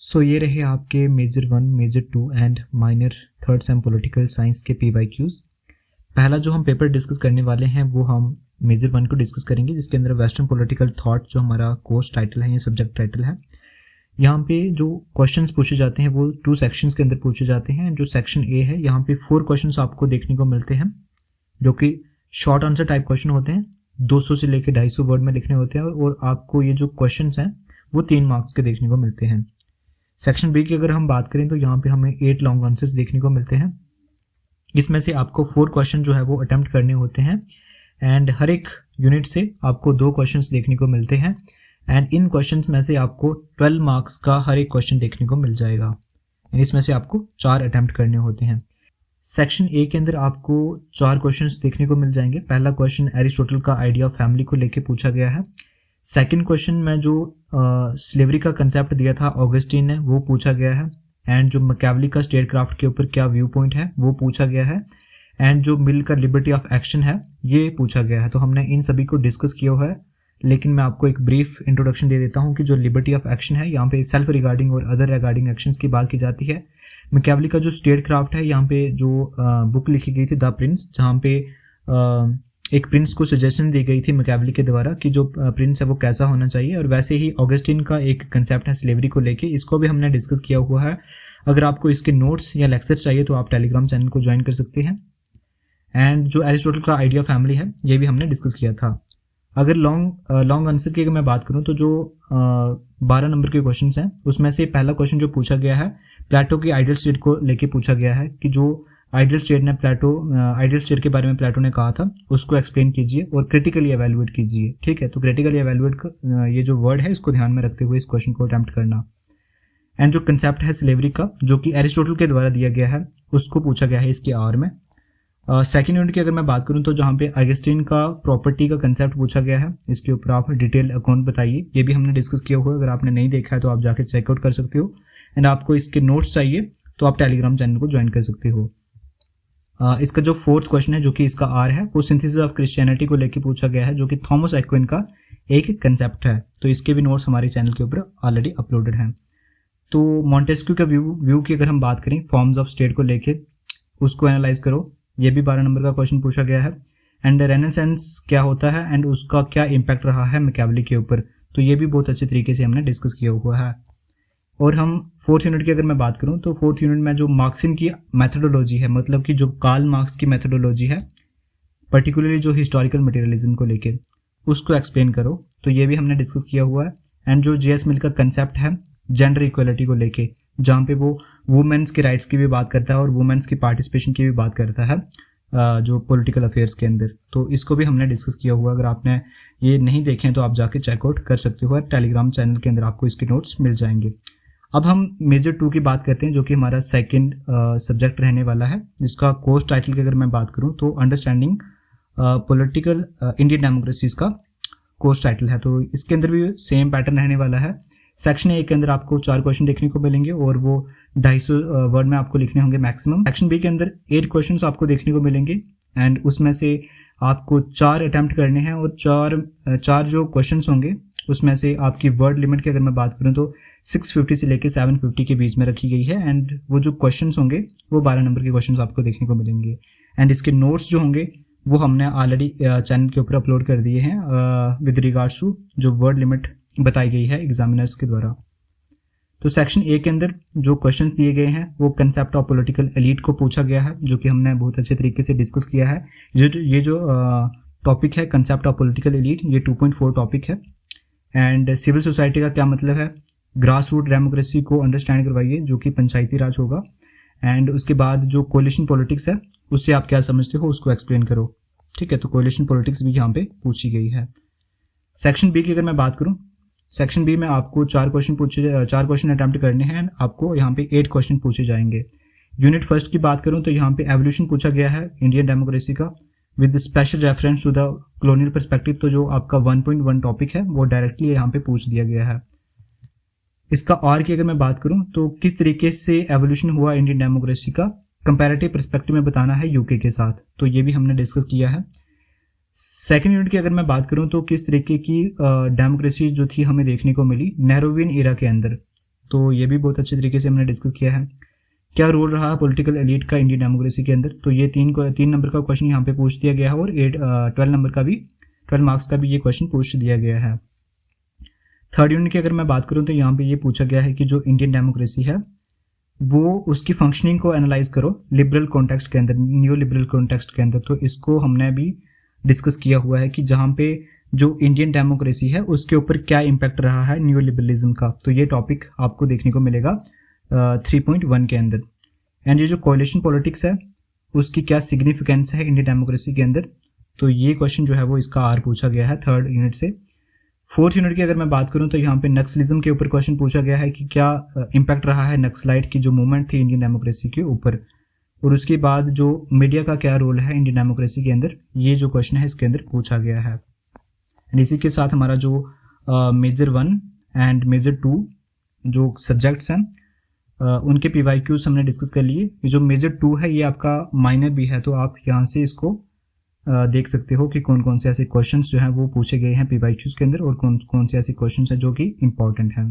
सो ये रहे आपके major 1, major 2 and minor third same political science के PYQs। पहला जो हम पेपर डिस्कस करने वाले हैं वो हम मेजर 1 को डिस्कस करेंगे, जिसके अंदर वेस्टर्न पॉलिटिकल थॉट जो हमारा कोर्स टाइटल है, ये सब्जेक्ट टाइटल है। यहाँ पे जो क्वेश्चंस पूछे जाते हैं वो 2 सेक्शंस के अंदर पूछे जाते हैं। जो सेक्शन ए है, यहाँ पे 4 क्वेश्चंस आपको देखने को मिलते हैं जो कि शॉर्ट आंसर टाइप क्वेश्चन होते हैं, 200 से लेकर 250 वर्ड में लिखने होते हैं और आपको ये जो क्वेश्चंस हैं वो 3 मार्क्स के देखने को मिलते हैं। सेक्शन बी की अगर हम बात करें तो यहाँ पे हमें 8 लॉन्ग आंसर्स देखने को मिलते हैं। इसमें से आपको 4 क्वेश्चन जो है वो अटेम्प्ट करने होते हैं एंड हर एक यूनिट से आपको 2 क्वेश्चंस देखने को मिलते हैं एंड इन क्वेश्चंस में से आपको 12 मार्क्स का हर एक क्वेश्चन देखने को मिल जाएगा। इसमें से आपको 4 अटेम्प्ट करने होते हैं। सेक्शन ए के अंदर आपको 4 क्वेश्चंस देखने को मिल जाएंगे। पहला क्वेश्चन एरिस्टोटल का आइडिया ऑफ फैमिली को लेके पूछा गया है। सेकंड क्वेश्चन में जो स्लेवरी का कंसेप्ट दिया था ऑगस्टीन ने, वो पूछा गया है एंड जो मैकियावेली का स्टेट क्राफ्ट के ऊपर क्या व्यू पॉइंट है वो पूछा गया है एंड जो मिल का लिबर्टी ऑफ एक्शन है ये पूछा गया है। तो हमने इन सभी को डिस्कस किया हुआ है, लेकिन मैं आपको एक ब्रीफ इंट्रोडक्शन दे देता हूँ कि जो लिबर्टी ऑफ एक्शन है, यहाँ पे सेल्फ रिगार्डिंग और अदर रिगार्डिंग एक्शंस की बात की जाती है। मैकियावेली का जो स्टेट क्राफ्ट है, यहाँ पे जो बुक लिखी गई थी द प्रिंस, जहाँ पे एक प्रिंस को सजेशन दी गई थी मैकियावेली के द्वारा कि जो प्रिंस है वो कैसा होना चाहिए। और वैसे ही ऑगस्टीन का एक कंसेप्ट है स्लेवरी को लेके, इसको भी हमने डिस्कस किया हुआ है। अगर आपको इसके नोट्स या लेक्चर चाहिए तो आप टेलीग्राम चैनल को ज्वाइन कर सकते हैं। एंड जो एरिस्टोटल का आइडिया फैमिली है ये भी हमने डिस्कस किया था। अगर लॉन्ग आंसर की अगर मैं बात करूं तो जो 12 नंबर के क्वेश्चन हैं उसमें से पहला क्वेश्चन जो पूछा गया है प्लेटो की आइडियल स्टेट को लेके पूछा गया है कि जो आइडियल स्टेट के बारे में प्लेटो ने कहा था उसको एक्सप्लेन कीजिए और क्रिटिकली एवेल्युएट कीजिए। ठीक है, तो क्रिटिकली एवेल्युएट ये जो वर्ड है इसको ध्यान में रखते हुए इस क्वेश्चन को अटेम्प्ट करना। एंड जो कंसेप्ट है स्लेवरी का जो कि एरिस्टोटल के द्वारा दिया गया है उसको पूछा गया है इसके आर में। सेकेंड यूनिट की अगर मैं बात करूं तो जहाँ पे ऑगस्टीन का प्रॉपर्टी का कंसेप्ट पूछा गया है, इसके ऊपर आप डिटेल अकाउंट बताइए। ये भी हमने डिस्कस किया हुआ है, अगर आपने नहीं देखा है तो आप जाके चेकआउट कर सकते हो। एंड आपको इसके नोट्स चाहिए तो आप टेलीग्राम चैनल को ज्वाइन कर सकते हो। इसका जो 4th क्वेश्चन है जो कि इसका आर है वो सिंथेसिस ऑफ क्रिश्चियनिटी को लेके पूछा गया है, जो कि थॉमस एक्विन का एक कंसेप्ट है। तो इसके भी नोट्स हमारे चैनल के ऊपर ऑलरेडी अपलोडेड हैं। तो मॉन्टेस्क्यू का व्यू की अगर हम बात करें फॉर्म्स ऑफ स्टेट को लेके, उसको एनालाइज करो, ये भी 12 नंबर का क्वेश्चन पूछा गया है। एंड रेनेसेंस क्या होता है एंड उसका क्या इम्पैक्ट रहा है मैकियावेली के ऊपर, तो ये भी बहुत अच्छे तरीके से हमने डिस्कस किया हुआ है। और हम 4th यूनिट की अगर मैं बात करूं तो 4th यूनिट में जो मार्क्सिन की मेथोडोलॉजी है, मतलब कि जो कार्ल मार्क्स की मेथोडोलॉजी है, पर्टिकुलरली जो हिस्टोरिकल मटेरियलिज्म को लेके, उसको एक्सप्लेन करो, तो ये भी हमने डिस्कस किया हुआ है। एंड जो JS मिल का कंसेप्ट है जेंडर इक्वलिटी को लेके, जहाँ पे वो वुमेन्स के राइट्स की भी बात करता है और वुमेन्स की पार्टिसिपेशन की भी बात करता है जो पॉलिटिकल अफेयर्स के अंदर, तो इसको भी हमने डिस्कस किया हुआ। अगर आपने ये नहीं देखे तो आप जाके चेकआउट कर सकते हो, टेलीग्राम चैनल के अंदर आपको इसके नोट्स मिल जाएंगे। अब हम मेजर 2 की बात करते हैं जो कि हमारा सेकंड सब्जेक्ट रहने वाला है। इसका कोर्स टाइटल की अगर मैं बात करूं तो अंडरस्टैंडिंग पॉलिटिकल इंडियन डेमोक्रेसीज का कोर्स टाइटल है। तो इसके अंदर भी सेम पैटर्न रहने वाला है। सेक्शन ए के अंदर आपको 4 क्वेश्चन देखने को मिलेंगे और वो 250 वर्ड में आपको लिखने होंगे मैक्सिमम। सेक्शन बी के अंदर 8 क्वेश्चंस आपको देखने को मिलेंगे एंड उसमें से आपको 4 अटेम्प्ट करने हैं और चार जो क्वेश्चंस होंगे उसमें से आपकी वर्ड लिमिट की अगर मैं बात करूं तो 650 से लेकर 750 के बीच में रखी गई है। एंड वो जो क्वेश्चंस होंगे वो 12 नंबर के क्वेश्चंस आपको देखने को मिलेंगे। एंड इसके नोट्स जो होंगे वो हमने ऑलरेडी चैनल के ऊपर अपलोड कर दिए हैं विद रिगार्ड्स टू जो वर्ड लिमिट बताई गई है एग्जामिनर्स के द्वारा। तो सेक्शन ए के अंदर जो क्वेश्चन दिए गए हैं वो कंसेप्ट ऑफ पॉलिटिकल एलीट को पूछा गया है, जो कि हमने बहुत अच्छे तरीके से डिस्कस किया है। ये जो टॉपिक है कंसेप्ट ऑफ पॉलिटिकल एलीट, ये 2.4 टॉपिक है। एंड सिविल सोसाइटी का क्या मतलब है, ग्रास रूट डेमोक्रेसी को अंडरस्टैंड करवाइए जो कि पंचायती राज होगा। एंड उसके बाद जो कोलिशन पॉलिटिक्स है उससे आप क्या समझते हो उसको एक्सप्लेन करो। ठीक है, तो कोलिशन पॉलिटिक्स भी यहाँ पे पूछी गई है। सेक्शन बी की अगर मैं बात करूँ, सेक्शन बी में आपको 4 क्वेश्चन अटेम्प्ट करने हैं। आपको यहाँ पे 8 क्वेश्चन पूछे जाएंगे। यूनिट फर्स्ट की बात करूँ तो यहाँ पे एवोल्यूशन पूछा गया है इंडियन डेमोक्रेसी का with special reference to the colonial perspective. तो जो आपका 1.1 टॉपिक है वो डायरेक्टली यहाँ पे पूछ दिया गया है। इसका और की अगर मैं बात करूँ तो किस तरीके से एवोल्यूशन हुआ इंडियन डेमोक्रेसी का कंपैरेटिव पर्सपेक्टिव में बताना है यूके के साथ, तो ये भी हमने डिस्कस किया है। सेकेंड यूनिट की अगर मैं बात करूं तो किस तरीके की डेमोक्रेसी जो थी हमें देखने को मिली नेहरूवियन एरा के अंदर, तो ये भी बहुत अच्छे तरीके से हमने डिस्कस किया है। क्या रोल रहा है पॉलिटिकल एलिट का इंडियन डेमोक्रेसी के अंदर, तो ये 3 नंबर का क्वेश्चन यहाँ पे पूछ दिया गया है और 12 नंबर का भी 12 मार्क्स का भी ये क्वेश्चन पूछ दिया गया है। थर्ड यूनिट की अगर मैं बात करूँ तो यहाँ पे ये पूछा गया है कि जो इंडियन डेमोक्रेसी है वो उसकी फंक्शनिंग को एनालाइज करो लिबरल कॉन्टेक्स्ट के अंदर, न्यू लिबरल कॉन्टेक्स्ट के अंदर। तो इसको हमने अभी डिस्कस किया हुआ है कि जहाँ पे जो इंडियन डेमोक्रेसी है उसके ऊपर क्या इम्पैक्ट रहा है न्यू लिबरलिज्म का। तो ये टॉपिक आपको देखने को मिलेगा 3.1 के अंदर। एंड ये जो कोalition पॉलिटिक्स है उसकी क्या सिग्निफिकेंस है इंडियन डेमोक्रेसी के अंदर, तो ये क्वेश्चन जो है वो इसका आर पूछा गया है थर्ड यूनिट से। फोर्थ यूनिट की अगर मैं बात करूं तो यहाँ पे नक्सलिज्म के ऊपर क्वेश्चन पूछा गया है कि क्या इम्पैक्ट रहा है नक्सलाइट की जो मूवमेंट थी इंडियन डेमोक्रेसी के ऊपर, और उसके बाद जो मीडिया का क्या रोल है इंडियन डेमोक्रेसी के अंदर, ये जो क्वेश्चन है इसके अंदर पूछा गया है। इसी के साथ हमारा जो मेजर 1 एंड मेजर 2 जो सब्जेक्ट्स हैं उनके PYQs हमने डिस्कस कर लिए। ये जो मेजर 2 है ये आपका माइनर भी है, तो आप यहाँ से इसको देख सकते हो कि कौन कौन से ऐसे क्वेश्चंस जो हैं वो पूछे गए हैं PYQs के अंदर और कौन कौन से ऐसे क्वेश्चंस हैं जो कि इंपॉर्टेंट हैं।